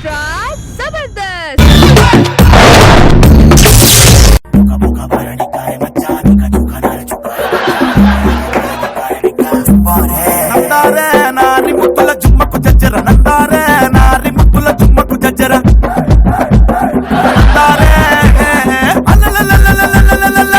Extra Jabardasth. నందారే నారి ముక్కుల జుమ్మకు జజ్జర నందారే నారి ముక్కుల జుమ్మకు జజ్జర నందారే అల్లలలలలలలలల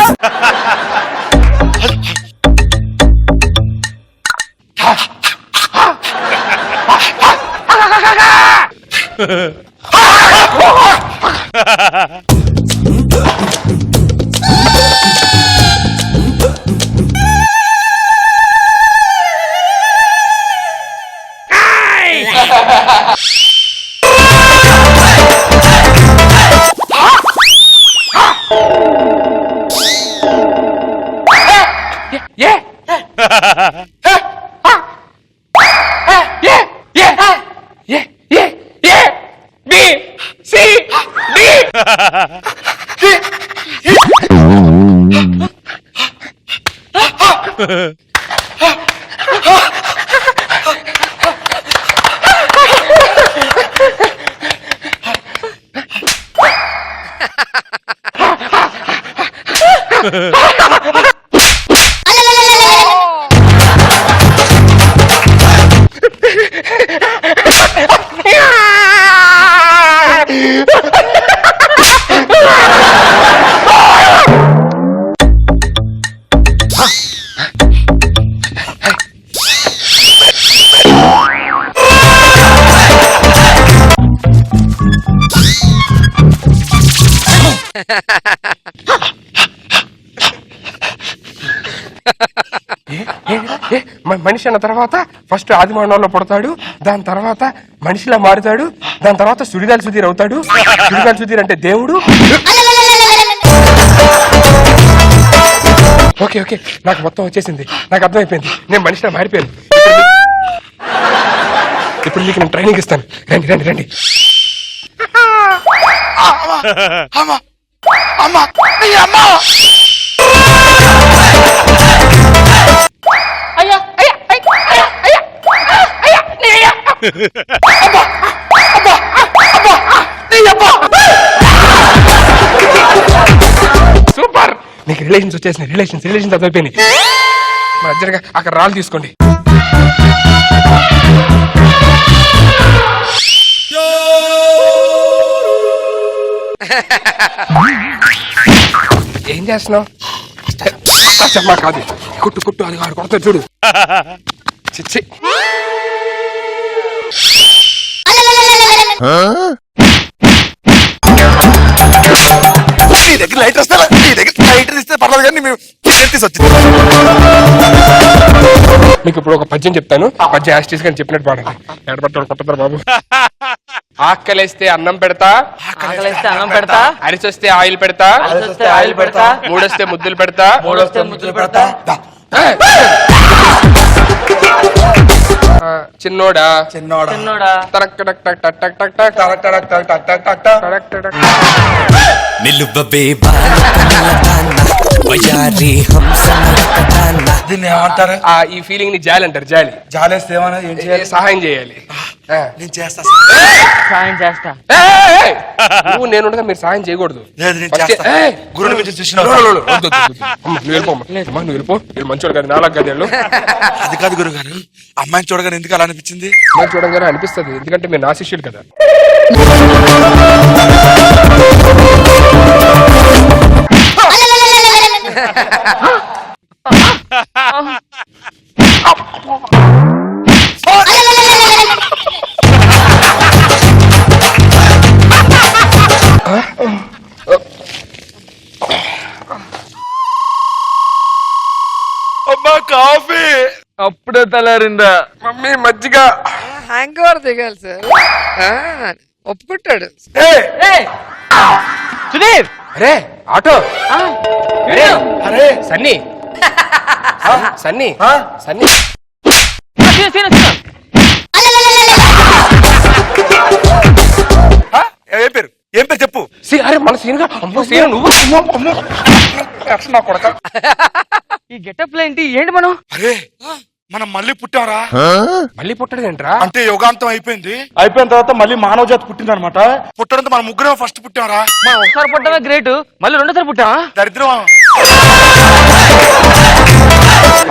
మనిషి అన్న తర్వాత ఫస్ట్ ఆదిమానవుల్లో పుడతాడు, దాని తర్వాత మనిషిలా మారుతాడు, దాని తర్వాత సుడిగాలి సుధీర్ అవుతాడు. సుడిగాలి సుధీర్ అంటే దేవుడు. ఓకే ఓకే నాకు మొత్తం వచ్చేసింది, నాకు అర్థమైపోయింది, నేను మనిషిలా మారిపోయాను. ఇప్పుడు మీకు నేను ట్రైనింగ్ ఇస్తాను, రండి రండి రండి. సూపర్, నీకు రిలేషన్స్ వచ్చేసినాయి. రిలేషన్స్ అర్థమైపోయినాయి. మన అర్జెంట్గా అక్కడ రాళ్ళు తీసుకోండి. ఏం చేస్తున్నావు? అమ్మా కాదు, కుట్టు కుట్టు, అది ఆడు కొడతాడు చూడు. చిచ్చి నీ దగ్గర లైటర్ వస్తా, నీ దగ్గర లైటర్ ఇస్తే పర్లేదు కానీ మేము వచ్చింది. మీకు ఇప్పుడు ఒక పద్యం చెప్తాను, ఆ పద్యం యాస్టీస్ గాని చెప్పినట్టు పాడాలి. ఎడబట్టాడు కొట్టతారు బాబు. ఆకలేస్తే అన్నం పెడతా, ఆకలిస్తే అన్నం పెడతా, అరిచొస్తే ఆయిల్ పెడతా, అరిచొస్తే ఆయిల్ పెడతా, మూడొస్తే ముద్దులు పెడతా, మూడొస్తే ముద్దులు పెడతా. చిన్నోడా చిన్నోడా టక్ టక్ టక్ టక్ టక్ టక్ టక్ టక్ టక్ టక్ టక్ టక్ టక్ టక్ టక్ టక్. నిలువవే బాలకనలదాన వయారి హంసనలకదాన. దీన్ని ఏమంటారు? ఈ ఫీలింగ్ ని జాలి అంటారు. జాలి. జాలేస్తే ఏమన్నా ఏం చేయాలి? సహాయం చేయాలి. నేను చేస్తా. సాయం చేస్తా. నువ్వు నేనుండగా మీరు సహాయం చేయకూడదు. లేదు నేను చేస్తా. గురుని గురించి చూసిన నువ్వు వెళ్ళిపో. మీరు మంచోడు కదా, నాలుగు గదేళ్ళు. అది కాదు గురుగారు, అమ్మాయిని చూడగానే ఎందుకు అలా అనిపించింది? అమ్మాయిని చూడగానే అనిపిస్తుంది, ఎందుకంటే మీరు నా శిష్యులు కదా. అమ్మా కాఫీ. అప్పుడే తలారిందా? మమ్మీ మజ్జిగ. హ్యాంగ్ ఓవర్ దిగాలి సార్. ఒప్పుకుంటాడు. సుధీర్, అరే ఆటో. అరే అరే సన్నీ సన్నీ సన్నీ. ఏం పేరు చెప్పు. అరే మన సీన్ గా. అమ్మో సీన్ నువ్వు. ఈ గెటప్ ఏంటి మనం? అరే మనం మళ్ళీ పుట్టారా? మళ్ళీ పుట్టడు ఏంట్రా? అంటే యుగాంతం అయిపోయింది, అయిపోయిన తర్వాత మళ్ళీ మానవ జాతి పుట్టింది అనమాట. పుట్టడంతో మన ముగ్గురే ఫస్ట్ పుట్టారా? మనం ఒకసారి పుట్టామా గ్రేట్, మళ్ళీ రెండోసారి పుట్టామా దరిద్రం.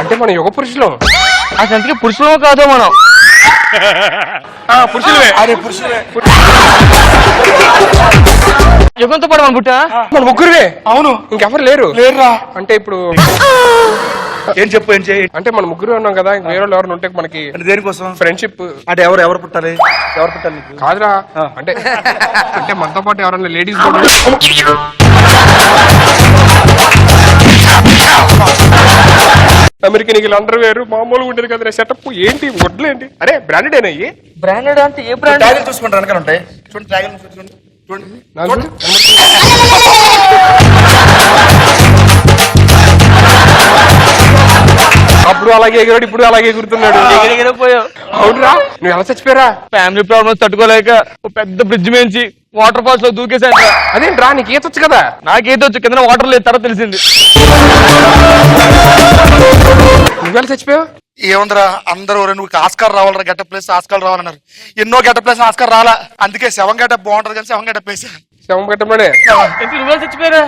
అంటే మనం యుగ పురుషులం. అసలు అందుకే పురుషులమో కాదో మనం. పురుషులే. అరే పురుషులే. యుగంతో పాటు మనం పుట్టా. మన ముగ్గురువే. అవును. ఇంకెవరు లేరు. లేరురా. అంటే ఇప్పుడు ఏం చెప్పు, ఏం చేయి. అంటే మన ముగ్గురు ఉన్నాం కదా, ఇంక వేరే వాళ్ళు ఎవరైనా ఉంటే మనకి అంటే దేనికోసం? ఫ్రెండ్షిప్. అంటే ఎవరు పుట్టాలి? ఎవరు పుట్టాలి నీకు? కాదురా, అంటే అంటే మనతో పాటు ఎవరైనా లేడీస్ అమెరికన్ అండర్ వేరు మామూలుగా ఉంటుంది కదా సెటప్. ఏంటి వడ్లు ఏంటి? అరే బ్రాండెడ్ అయినా ఇవి. బ్రాండెడ్ అంటే ఏ బ్రాండ్? ట్యాగులు చూసుకుంటారు వెనకాల ఉంటాయి చూడండి. ట్యాగులు చూడండి. చూడండి. అప్పుడు అలాగే ఎగిరాడు, ఇప్పుడు అలాగే ఎగురుతున్నాడు. పోయావు. అవునరా, నువ్వు ఎలా చచ్చిపోయారా? ఫ్యామిలీ ప్రాబ్లమ్స్ తట్టుకోలేక ఒక పెద్ద బ్రిడ్జ్ మేంచి వాటర్ ఫాల్స్ లో దూకేశాను. అదేంట్రా, నీకు ఈతొచ్చు కదా? నాకేదో వచ్చి కింద వాటర్ లేదు, తర్వాత తెలిసింది. నువ్వెలా చచ్చిపోయావు? ఏముందిరా, అందరూ నువ్వు ఆస్కార్ రావాలరా, గెటప్ ప్లేస్ ఆస్కార్ రావాలన్నారు. ఎన్నో గెటప్ ప్లేస్ ఆస్కార్ రాలా, అందుకే శవం గెటప్ బాగుంటది కానీ శవం గెటప్ వేసా. శవం కట్టమనే నువ్వే చచ్చిపోయారా?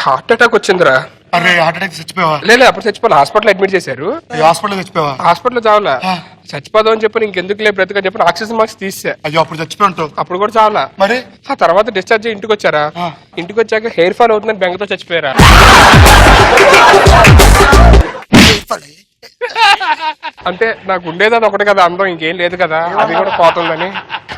హార్ట్ అటాక్ వచ్చిందిరా. అరే హార్ట్ అటాక్ చచ్చిపోయావా? లేదు, అప్పుడు చచ్చిపోవాలి. హాస్పిటల్ అడ్మిట్ చేశారు. హాస్పిటల్ చచ్చిపోయావా? హాస్పిటల్ చావలా. చచ్చిపోదాం అని చెప్పి ఇంకెందుకు లే బ్రతకని చెప్పి ఆక్సిజన్ మార్క్స్ తీసా. అయ్యో అప్పుడు చచ్చిపోయి ఉంటావు. అప్పుడు కూడా చావలా. మరి ఆ తర్వాత డిశ్చార్జ్ అయ్యి ఇంటికి వచ్చారా. ఇంటికి వచ్చాక హెయిర్ ఫాల్ అవుతుందని బెంగతో చచ్చిపోయారా. అంటే నాకు ఉండేది అది ఒకటి కదా, అందం ఇంకేం లేదు కదా, అది కూడా పోతుందని.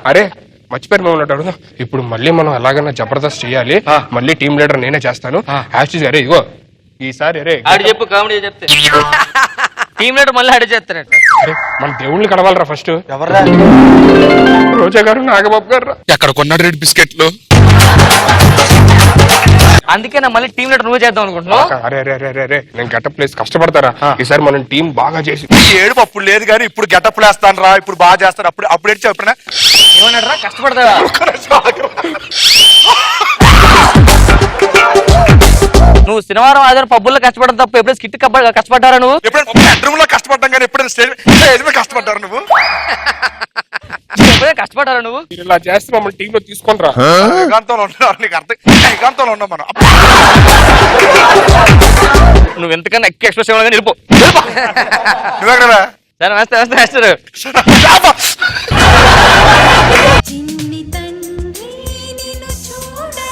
అరే మర్చిపోయారు మేము అడుగుదాం. ఇప్పుడు మళ్ళీ మనం ఎలాగైనా జబర్దస్త్ చేయాలి. మళ్ళీ టీమ్ లీడర్ నేనే చేస్తాను. యాక్చువల్లీ అరే ఇగో ఈసారి అరే ఆడు చెప్పు, కామెడీ చెప్తే టీమ్ లీడర్ మళ్ళీ ఆడే చేస్తారట. అరే మన దేవుళ్ళని కడవాలరా ఫస్ట్. ఎవర్రా? రోజా గారు, నాగబాబు గారు. ఎక్కడ కొన్నాడు రెడ్ బిస్కెట్లు? అందుకే నా మళ్ళీ టీమ్ లీడర్ నువ్వే చేద్దాం అనుకుంటున్నావు. అరే అరే అరే అరే నేను గెటప్ ప్లేస్ కష్టపడతారా? ఈసారి మనం టీం బాగా చేసి. ఏడుపు అప్పుడు లేదు కానీ ఇప్పుడు గెటప్ వేస్తాను రా, ఇప్పుడు బాగా చేస్తాను. అప్పుడు ఏడ్చావు ఎప్పుడైనా? ఏమన్నాడు రా, కష్టపడతావా? నువ్వు శనివారం ఆదివారం పబ్బుల్లో కష్టపడడం తప్ప ఎప్పుడైనా స్కిట్ కష్టపడ్డారా నువ్వు? ఎప్పుడైనా బెడ్రూమ్ లో కష్టపడ్డాం కానీ ఎప్పుడైనా స్టేజ్ మీద కష్టపడ్డారు నువ్వు? ఎప్పుడైనా కష్టపడ్డారా నువ్వు? ఇలా చేస్తే మమ్మల్ని టీంలో తీసుకుంటారా? ఏకాంతంలో ఉంటున్నారు, నీకు అర్థం. ఏకాంతంలో ఉన్నాం మనం. నువ్వు ఎంతకన్నా ఎక్కువ ఎక్స్ప్రెస్ ఇవ్వాలి వెళ్ళిపో. నువ్వెక్కడరా? సరే వేస్తా వేస్తా వేస్తారు. చిన్ని తండ్రి నిన్ను చూడగా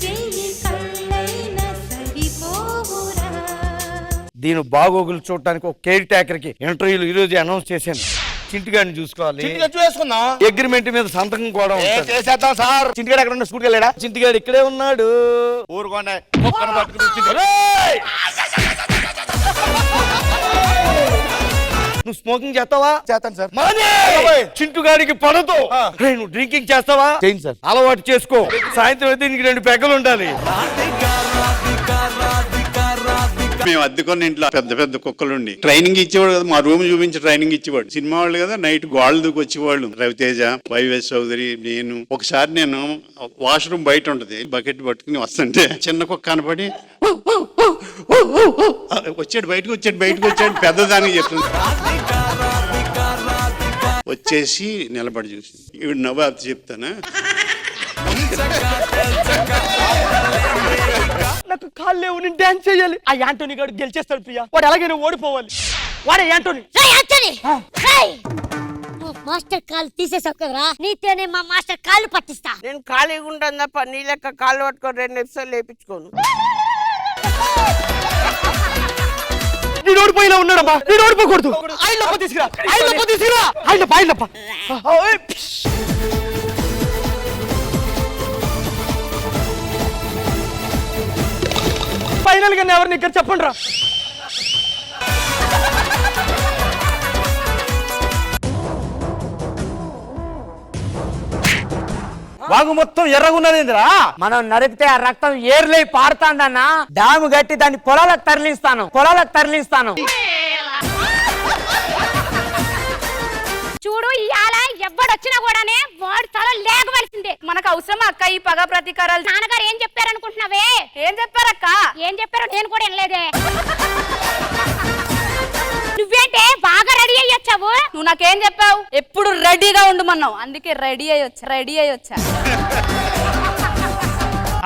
వెయ్యి కళ్ళైనా సరిపోవురా. దీని బాగోగులు చూడటానికి ఒక కేర్ టేకర్ కి ఇంటర్వ్యూలు ఈ రోజు అనౌన్స్ చేశాను. చింటిగాడిని చూసుకోవాలి, అగ్రిమెంట్ మీద సంతకం కూడా చేసేద్దాం సార్. చింటిగాడు ఎక్కడ స్కూల్కి వెళ్ళాడా? చింటిగాడు ఇక్కడే ఉన్నాడు. ఊరుకోండి. నువ్వు స్మోకింగ్ చేస్తావా? చేస్తాను సార్. చింటుగాడికి పడదు. నువ్వు డ్రింకింగ్ చేస్తావా? చేయండి సార్. అలవాటు చేసుకో. సాయంత్రం అయితే నీకు 2 పెగ్గలు ఉండాలి. మేము అద్దెకొని ఇంట్లో పెద్ద పెద్ద కుక్కలుండి ట్రైనింగ్ ఇచ్చేవాడు కదా, మా రూమ్ చూపించి ట్రైనింగ్ ఇచ్చేవాడు. సినిమా వాళ్ళు కదా, నైట్ గోడలు దూకి వచ్చేవాళ్ళు. రవితేజ, వైవిఎస్ చౌదరి, నేను. ఒకసారి నేను వాష్రూమ్ బయట ఉంటది, బకెట్ పట్టుకుని వస్తుంటే చిన్న కుక్క కనపడి వచ్చాడు, బయటకు వచ్చాడు పెద్దదానికి చెప్తుంది. వచ్చేసి నిలబడి చూసి ఇవి నవ్వు అది చెప్తానా. నాకు కాళ్ళు లేవు, నేను డాన్స్ చేయాలి. ఆ యాంటోనీ గారు గెలిచేస్తాడు ప్రియా. వాడు ఎలాగైనా ఓడిపోవాలి. వాడే యాంటోనీ. మాస్టర్ కాళ్ళు తీసేసావు కదరా, నీతోనే మా మాస్టర్ కాళ్ళు పట్టిస్తా. నేను ఖాళీగా ఉంటాను తప్ప నీ లెక్క కాళ్ళు పట్టుకొని 2 ఎపిసోడ్లు లేపించుకోను. నేను ఓడిపోయినా ఉన్నాడమ్మా, నేను ఓడిపోకూడదు. ఆయన తీసుకురా, ఆయన ఫైనల్ గా ఎవరిని ఇక్కడ చెప్పండి రా. వాగు మొత్తం ఎర్రగున్నదేంద్రా? మనం నరికితే ఆ రక్తం ఏర్లై పారుతాందన్నా. డాము గట్టి దాన్ని పొలాలకు తరలిస్తాను. చూడు, ఇయాల ఎవ్వడొచ్చినా కూడానే వాడు తల లేకవలసిందే. మనకు అవసరం అక్క ఈ పగ ప్రతీకారాలు. నాన్నగారు ఏం చెప్పారనుకుంటున్నావే? ఏం చెప్పారక్క? ఏం చెప్పారో నేను కూడా వినలేదే. నువ్వు నాకేం చెప్పావు? ఎప్పుడు రెడీగా ఉండమన్నావు, అందుకే రెడీ అయ్యి వచ్చా.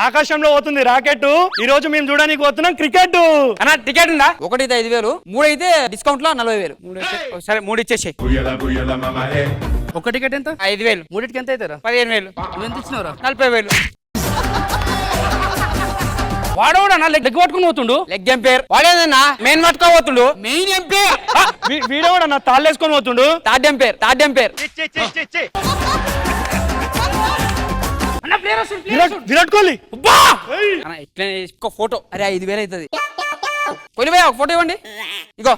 ఆకాశంలో పోతుంది రాకెట్. ఈ రోజు మేము చూడడానికి పోతున్నాం క్రికెట్. అన్న టికెట్ ఉందా? 1 అయితే 5,000, 3 అయితే డిస్కౌంట్ లో 40,000. సరే 3 ఇచ్చేసి. ఒక టికెట్ ఎంత? 5,000. 3టికి ఎంత అవుతారా? 15,000. నువ్వు ఎంత ఇచ్చినావురా? 40,000. వాడోడా లెగ్ పట్టుకుని పోతుండు. లెగ్ ఎంపైర్ వాడేదన్నా మెయిన్ పట్టుకో పోతుండు. మెయిన్ ఎంపైర్ వీడియో కూడా నా తాళ్ళు వేసుకొని పోతుండు. Third umpire. విరాట్ కోహ్లీ. అన్న ఇట్లా ఒక ఫోటో. అరే 5,000 అవుతుంది. పోయి ఒక ఫోటో ఇవ్వండి. ఇగో